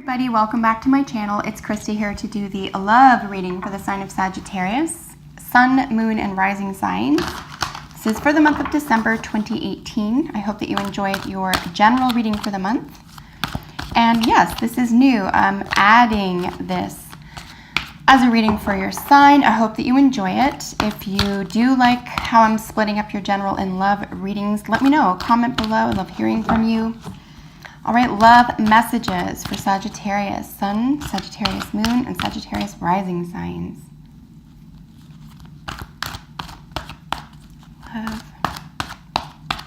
Everybody, welcome back to my channel. It's Krista here to do the love reading for the sign of Sagittarius, Sun, Moon, and Rising signs. This is for the month of December 2018. I hope that you enjoyed your general reading for the month. And yes, this is new. I'm adding this as a reading for your sign. I hope that you enjoy it. If you do like how I'm splitting up your general and love readings, let me know. Comment below. I love hearing from you. All right, love messages for Sagittarius, Sun, Sagittarius Moon, and Sagittarius Rising signs. Love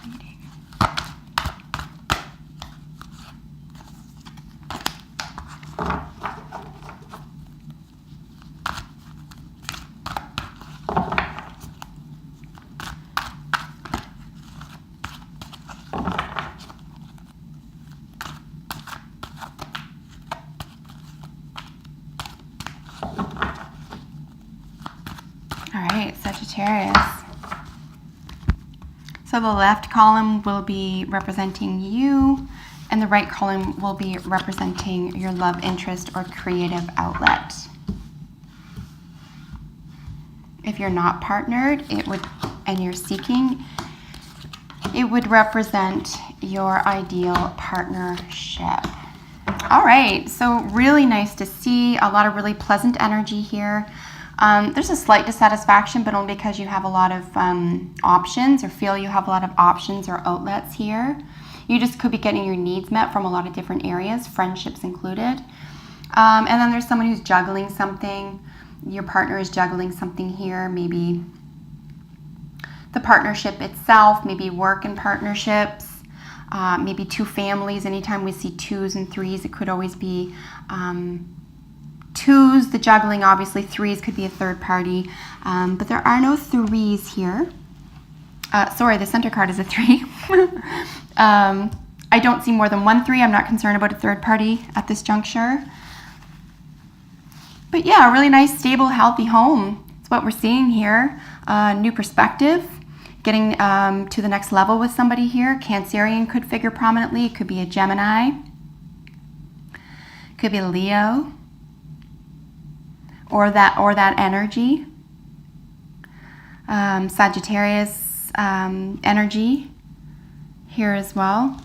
reading. All right, Sagittarius. So the left column will be representing you, and the right column will be representing your love interest or creative outlet. If you're not partnered, and you're seeking, it would represent your ideal partnership. All right, so really nice to see a lot of really pleasant energy here. There's a slight dissatisfaction, but only because you have a lot of options, or feel you have a lot of options or outlets here. You just could be getting your needs met from a lot of different areas, friendships included. And then there's someone who's juggling something. Your partner is juggling something here, maybe the partnership itself, maybe work and partnerships, maybe two families. Anytime we see twos and threes, it could always be twos, the juggling, obviously. Threes could be a third party, but there are no threes here. Sorry, the center card is a 3. I don't see more than one 3. I'm not concerned about a third party at this juncture. But yeah, a really nice, stable, healthy home. It's what we're seeing here. New perspective, getting to the next level with somebody here. Cancerian could figure prominently. It could be a Gemini. Could be Leo. Or that energy. Sagittarius energy here as well.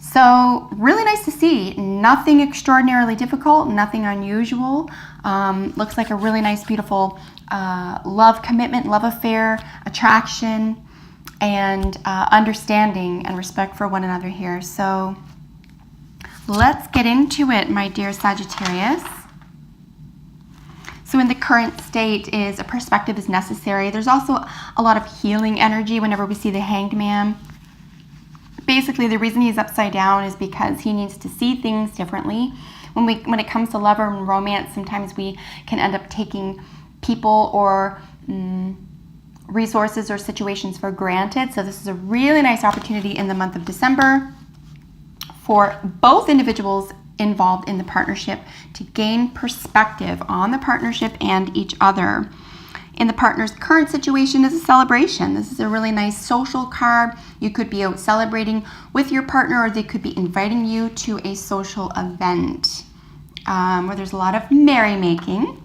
So really nice to see. Nothing extraordinarily difficult, nothing unusual. Looks like a really nice, beautiful love commitment, love affair, attraction, and understanding and respect for one another here. So let's get into it, my dear Sagittarius. So in the current state is a perspective is necessary. There's also a lot of healing energy whenever we see the Hanged Man. Basically, the reason he's upside down is because he needs to see things differently. When it comes to love and romance, sometimes we can end up taking people or resources or situations for granted. So this is a really nice opportunity in the month of December for both individuals involved in the partnership to gain perspective on the partnership and each other. In the partner's current situation is a celebration. This is a really nice social card. You could be out celebrating with your partner, or they could be inviting you to a social event where there's a lot of merrymaking.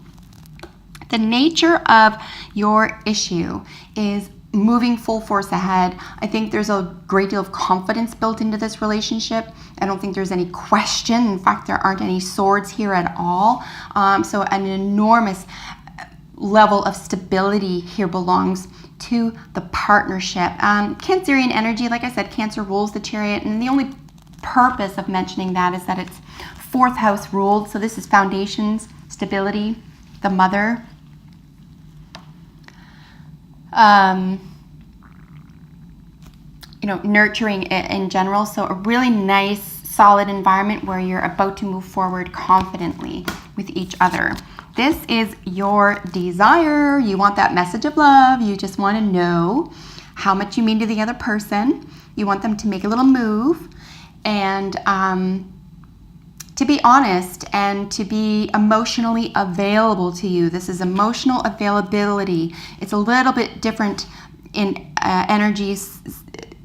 The nature of your issue is moving full force ahead. I think there's a great deal of confidence built into this relationship. I don't think there's any question. In fact, there aren't any swords here at all. So an enormous level of stability here belongs to the partnership. Cancerian energy, like I said, Cancer rules the Chariot, and the only purpose of mentioning that is that it's 4th house ruled. So this is foundations, stability, the mother. Nurturing in general. So a really nice, solid environment where you're about to move forward confidently with each other. This is your desire. You want that message of love. You just want to know how much you mean to the other person. You want them to make a little move and to be honest and to be emotionally available to you. This is emotional availability. It's a little bit different in energies,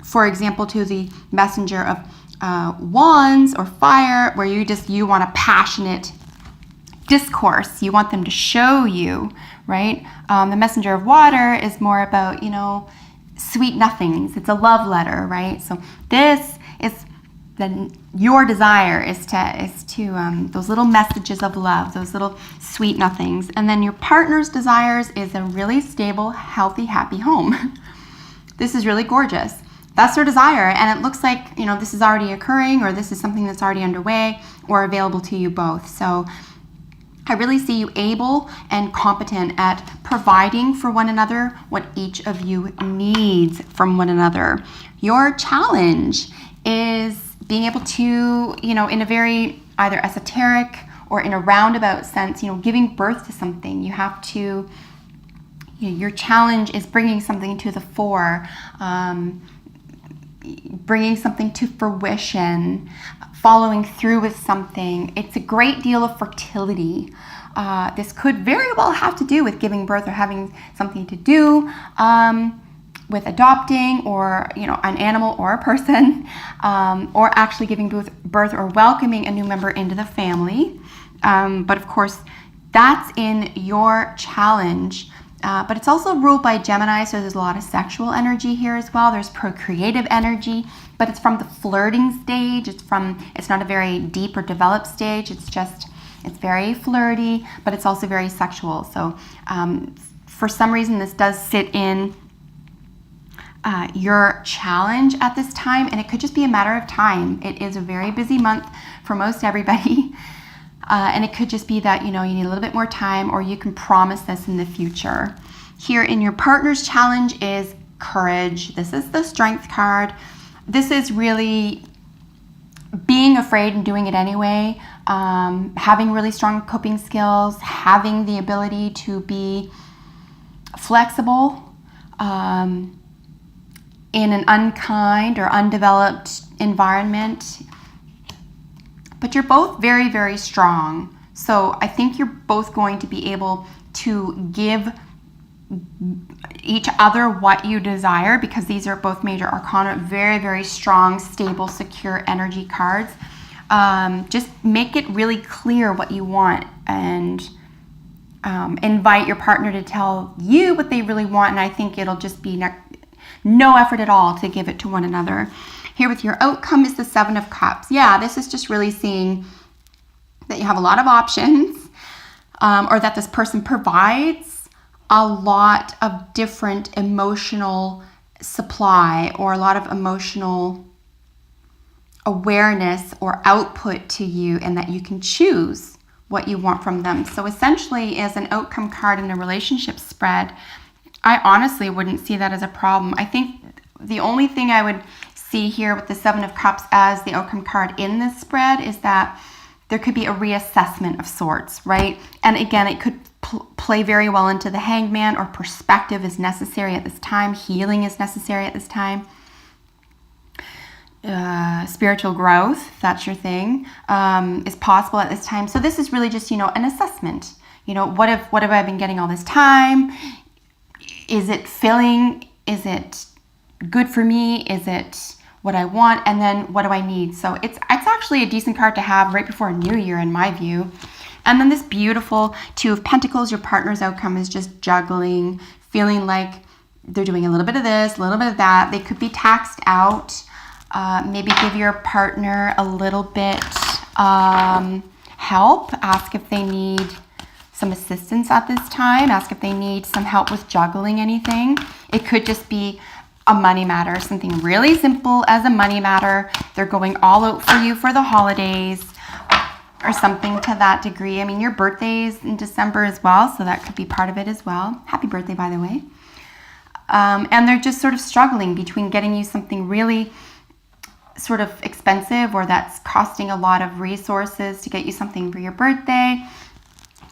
for example, to the messenger of Wands or fire, where you want a passionate discourse. You want them to show you, right? The messenger of water is more about, sweet nothings. It's a love letter, right? So this is your desire is to those little messages of love, those little sweet nothings. And then your partner's desires is a really stable, healthy, happy home. This is really gorgeous. That's their desire, and it looks like, this is already occurring, or this is something that's already underway or available to you both. So I really see you able and competent at providing for one another what each of you needs from one another. Your challenge is being able to, in a very either esoteric or in a roundabout sense, giving birth to something. You have to, your challenge is bringing something to the fore, bringing something to fruition, following through with something. It's a great deal of fertility. This could very well have to do with giving birth or having something to do with adopting or, an animal or a person, or actually giving birth or welcoming a new member into the family. But of course, that's in your challenge. But it's also ruled by Gemini, so there's a lot of sexual energy here as well. There's procreative energy, but it's from the flirting stage. It's not a very deep or developed stage. It's very flirty, but it's also very sexual. So for some reason, this does sit in your challenge at this time, and it could just be a matter of time. It is a very busy month for most everybody. And it could just be that, you need a little bit more time, or you can promise this in the future. Here in your partner's challenge is courage. This is the strength card. This is really being afraid and doing it anyway, having really strong coping skills, having the ability to be flexible in an unkind or undeveloped environment. But you're both very, very strong. So I think you're both going to be able to give each other what you desire, because these are both major arcana, very, very strong, stable, secure energy cards. Just make it really clear what you want, and invite your partner to tell you what they really want. And I think it'll just be no effort at all to give it to one another. Here with your outcome is the Seven of Cups. Yeah, this is just really seeing that you have a lot of options, or that this person provides a lot of different emotional supply, or a lot of emotional awareness or output to you, and that you can choose what you want from them. So essentially, as an outcome card in a relationship spread, I honestly wouldn't see that as a problem. I think the only thing I would see here with the Seven of Cups as the outcome card in this spread is that there could be a reassessment of sorts, right? And again, it could play very well into the Hangman, or perspective is necessary at this time. Healing is necessary at this time. Spiritual growth, if that's your thing, is possible at this time. So this is really just, an assessment. What have I been getting all this time? Is it filling? Is it good for me? Is it what I want? And then what do I need? So it's actually a decent card to have right before a new year, in my view. And then this beautiful Two of Pentacles, your partner's outcome is just juggling, feeling like they're doing a little bit of this, a little bit of that. They could be taxed out. Maybe give your partner a little bit help. Ask if they need some assistance at this time. Ask if they need some help with juggling anything. It could just be a money matter, something really simple as a money matter. They're going all out for you for the holidays, or something to that degree. I mean, your birthday's in December as well, so that could be part of it as well. Happy birthday, by the way. And they're just sort of struggling between getting you something really sort of expensive, or that's costing a lot of resources to get you something for your birthday,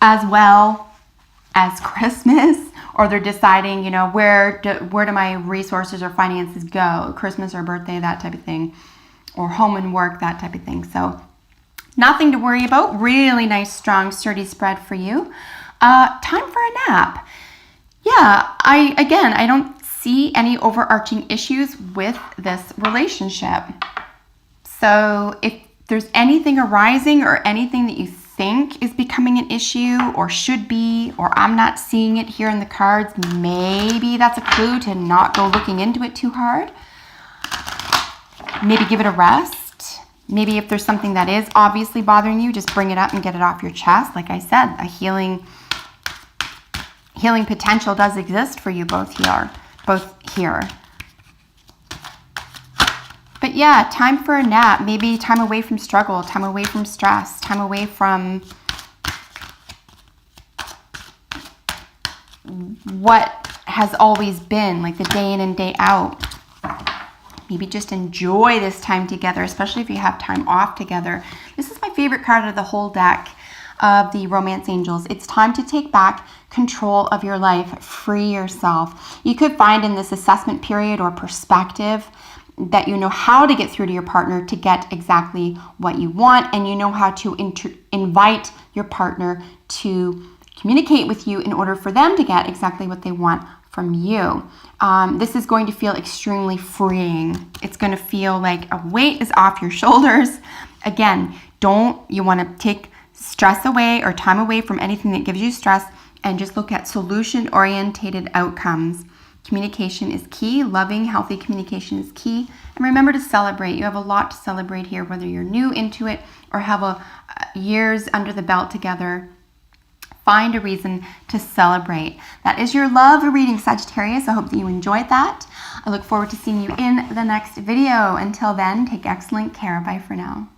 as well as Christmas. Or they're deciding, where do my resources or finances go? Christmas or birthday, that type of thing. Or home and work, that type of thing. So nothing to worry about. Really nice, strong, sturdy spread for you. Time for a nap. Yeah, I don't see any overarching issues with this relationship. So if there's anything arising or anything that you think is becoming an issue or should be, or I'm not seeing it here in the cards, maybe that's a clue to not go looking into it too hard. Maybe give it a rest. Maybe if there's something that is obviously bothering you, just bring it up and get it off your chest. Like I said, a healing potential does exist for you both here. But yeah, time for a nap, maybe time away from struggle, time away from stress, time away from what has always been, like the day in and day out. Maybe just enjoy this time together, especially if you have time off together. This is my favorite card of the whole deck of the Romance Angels. It's time to take back control of your life, free yourself. You could find in this assessment period or perspective that you know how to get through to your partner to get exactly what you want, and you know how to invite your partner to communicate with you in order for them to get exactly what they want from you. This is going to feel extremely freeing. It's going to feel like a weight is off your shoulders. Again, you want to take stress away or time away from anything that gives you stress and just look at solution-oriented outcomes. Communication is key. Loving, healthy communication is key. And remember to celebrate. You have a lot to celebrate here, whether you're new into it or have years under the belt together. Find a reason to celebrate. That is your love reading, Sagittarius. I hope that you enjoyed that. I look forward to seeing you in the next video. Until then, take excellent care. Bye for now.